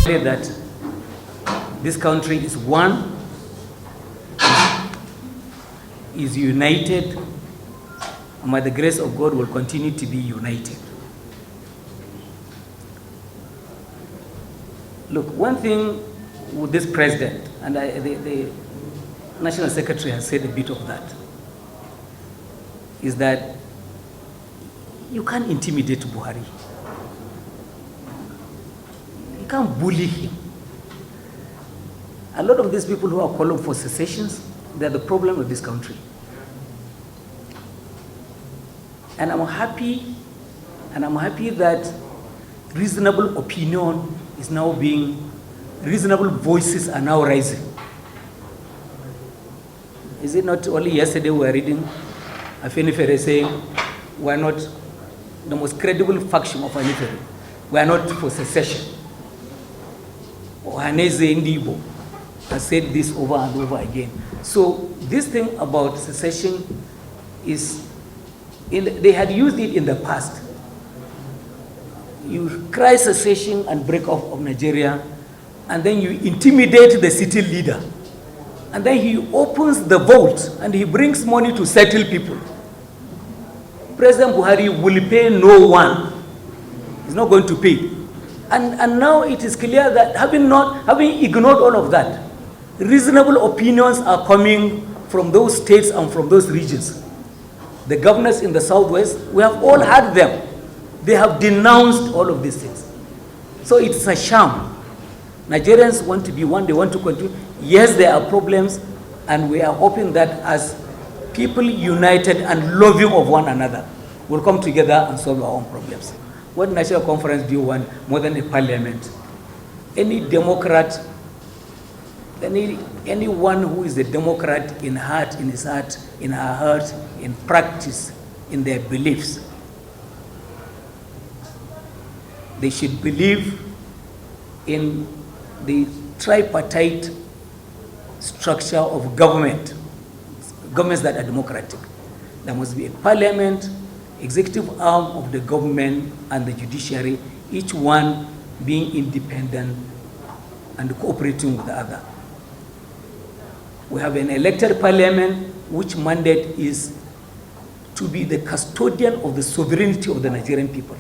say that this country is one, is united, and by the grace of God will continue to be united. Look, one thing with this president, and the National Secretary has said a bit of that, is that you can't intimidate Buhari. You can't bully him. A lot of these people who are calling for secessions, they're the problem of this country. And I'm happy that reasonable opinion is now reasonable voices are now rising. Is it not only yesterday we were reading Afenifere saying we are not the most credible faction of Afenifere. We are not for secession. Ohaneze Ndibo has said this over and over again. So this thing about secession is, they had used it in the past. You cry secession and break off of Nigeria, and then you intimidate the city leader. And then he opens the vault and he brings money to settle people. President Buhari will pay no one. He's not going to pay. And now it is clear that having ignored all of that, reasonable opinions are coming from those states and from those regions. The governors in the Southwest, we have all had them. They have denounced all of these things. So it's a sham. Nigerians want to be one, they want to continue. Yes, there are problems, and we are hoping that as people united and loving of one another, we'll come together and solve our own problems. What national conference do you want more than a parliament? Any Democrat, anyone who is a Democrat in heart, in his heart, in her heart, in practice, in their beliefs, they should believe in the tripartite structure of governments that are democratic. There must be a parliament, executive arm of the government, and the judiciary, each one being independent and cooperating with the other. We have an elected parliament which mandate is to be the custodian of the sovereignty of the Nigerian people.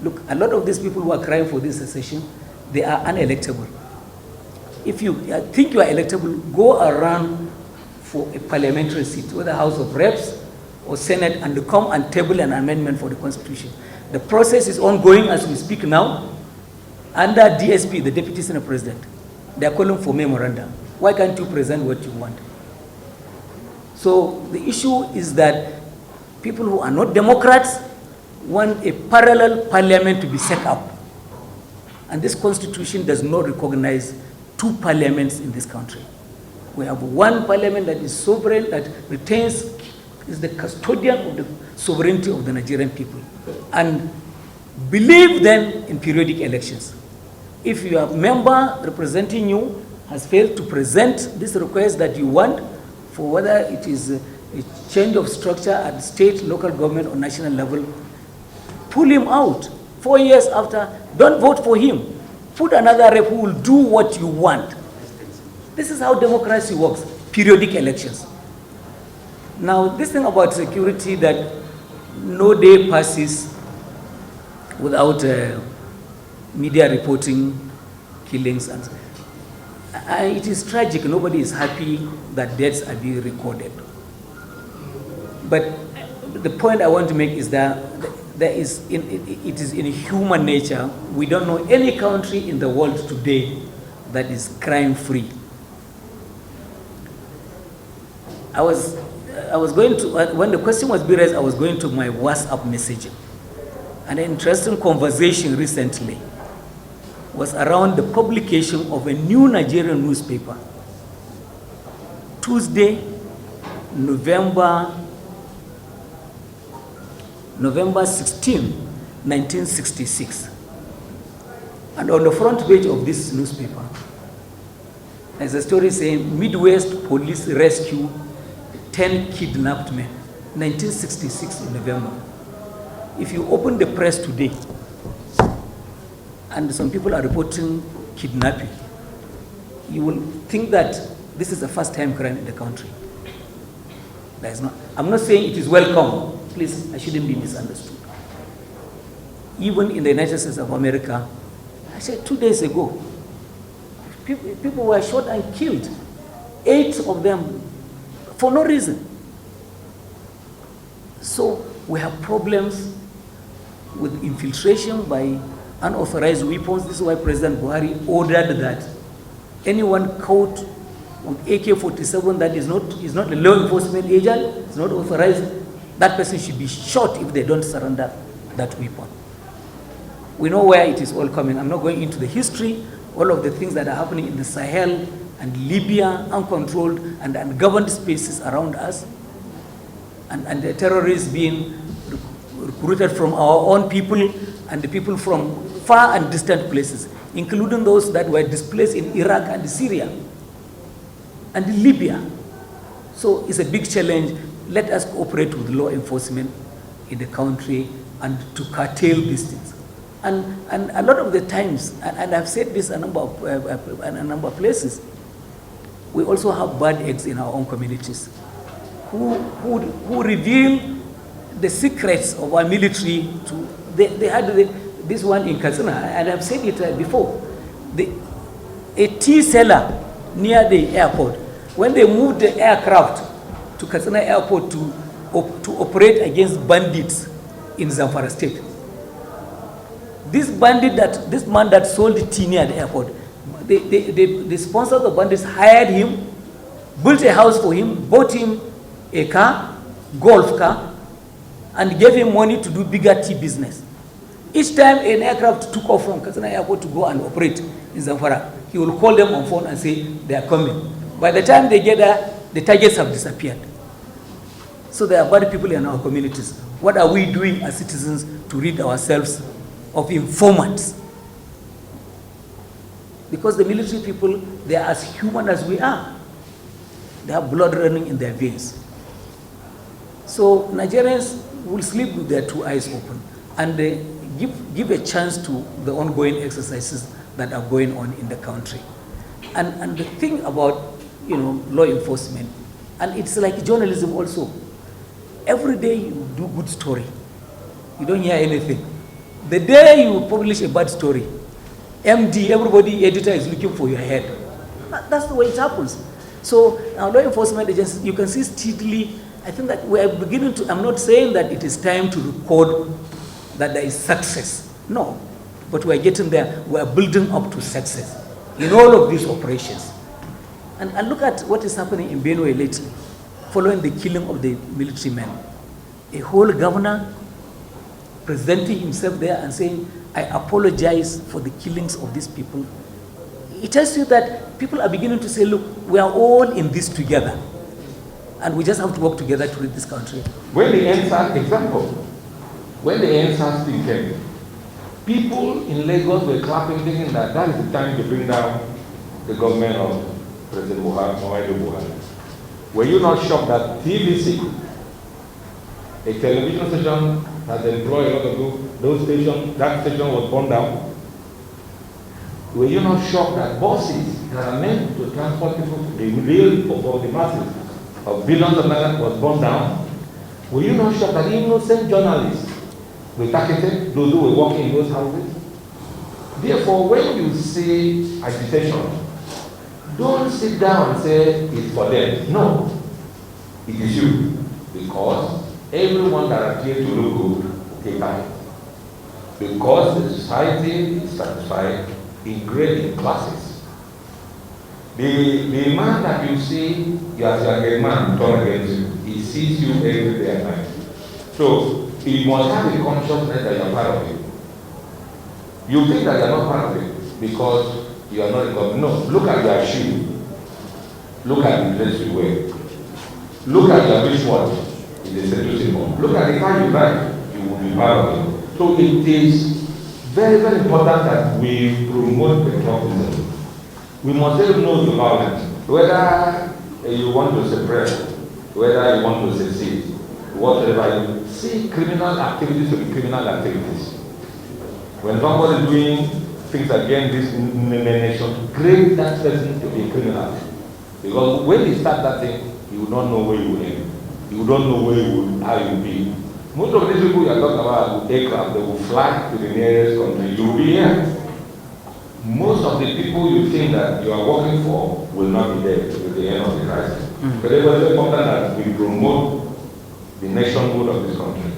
Look, a lot of these people who are crying for this secession, they are unelectable. If you think you are electable, go around for a parliamentary seat, whether House of Reps or Senate, and come and table an amendment for the Constitution. The process is ongoing as we speak now. Under DSP, the Deputy Senate President, they are calling for memorandum. Why can't you present what you want? So the issue is that people who are not Democrats want a parallel parliament to be set up. And this Constitution does not recognize two parliaments in this country. We have one parliament that is sovereign, that retains, is the custodian of the sovereignty of the Nigerian people. And believe then in periodic elections. If your member representing you has failed to present this request that you want, for whether it is a change of structure at state, local government, or national level, pull him out. 4 years after, don't vote for him. Put another rep who will do what you want. This is how democracy works, periodic elections. Now, this thing about security, that no day passes without media reporting killings. And it is tragic. Nobody is happy that deaths are being recorded. But the point I want to make is that it is in human nature. We don't know any country in the world today that is crime-free. I was going to, when the question was being raised, I was going to my WhatsApp messaging. An interesting conversation recently was around the publication of a new Nigerian newspaper. Tuesday, November 16, 1966. And on the front page of this newspaper, there's a story saying, Midwest police rescue 10 kidnapped men, 1966 in November. If you open the press today and some people are reporting kidnapping, you will think that this is a first-time crime in the country. That is not. I'm not saying it is welcome. Please, I shouldn't be misunderstood. Even in the United States of America, I said 2 days ago, people were shot and killed. 8 of them for no reason. So we have problems with infiltration by unauthorized weapons. This is why President Buhari ordered that anyone caught with AK-47 that is not a law enforcement agent, is not authorized, that person should be shot if they don't surrender that weapon. We know where it is all coming. I'm not going into the history, all of the things that are happening in the Sahel and Libya, uncontrolled and ungoverned spaces around us, and the terrorists being recruited from our own people and the people from far and distant places, including those that were displaced in Iraq and Syria and Libya. So it's a big challenge. Let us cooperate with law enforcement in the country and to curtail these things. And a lot of the times, and I've said this a number of places, we also have bad eggs in our own communities who reveal the secrets of our military to, they had this one in Katsina, and I've said it before, a tea seller near the airport, when they moved the aircraft to Katsina airport to operate against bandits in Zamfara state. This man that sold the tea near the airport, the sponsors of the bandits hired him, built a house for him, bought him a car, golf car, and gave him money to do bigger tea business. Each time an aircraft took off from Katsina airport to go and operate in Zamfara, he will call them on phone and say they are coming. By the time they get there, the targets have disappeared. So there are bad people in our communities. What are we doing as citizens to rid ourselves of informants? Because the military people, they are as human as we are. They have blood running in their veins. So Nigerians will sleep with their 2 eyes open, and they give a chance to the ongoing exercises that are going on in the country. And the thing about, law enforcement, and it's like journalism also. Every day you do good story, you don't hear anything. The day you publish a bad story, MD, everybody, editor is looking for your head. That's the way it happens. So our law enforcement agencies, you can see steadily, I think that we are beginning to, I'm not saying that it is time to record that there is success. No, but we are getting there. We are building up to success in all of these operations. And look at what is happening in Benue lately, following the killing of the military men. A whole governor presenting himself there and saying, I apologize for the killings of these people. It tells you that people are beginning to say, look, we are all in this together. And we just have to work together to rid this country. When the NSAS, example, when the NSAS thing came, people in Lagos were clapping, thinking that is the time to bring down the government of President Buhari. Were you not shocked that TVC, a television station that employed a lot of those stations, that station was burned down? Were you not shocked that buses that are meant to transport people, the real for the masses of billions of dollars, was burned down? Were you not shocked that innocent journalists were targeted, those who were working in those houses? Therefore, when you see agitation, don't sit down and say it's for them. No, it is you. Because everyone that appears to look good, take time. Because the society is satisfied in grading classes. The man that you see, as a man turn against you, he sees you every day and night. So you must have a consciousness that you are part of it. You think that you are not part of it because you are not in government. No, look at your shoe. Look at the dress you wear. Look at your wristwatch. It is a seducing one. Look at the car you drive. You will be part of it. So it is very, very important that we promote patriotism. We must know the violence. Whether you want to suppress, whether you want to succeed, whatever you see criminal activities to be criminal activities. When somebody is doing things against this nation to grade that person to be a criminal. Because when he start that thing, he will not know where he will end. He will not know where he will, how he will be. Most of these people you are talking about with aircraft, they will fly to the nearest country. You will be here. Most of the people you think that you are working for will not be there at the end of the crisis. But it was important that we promote the nationhood of this country.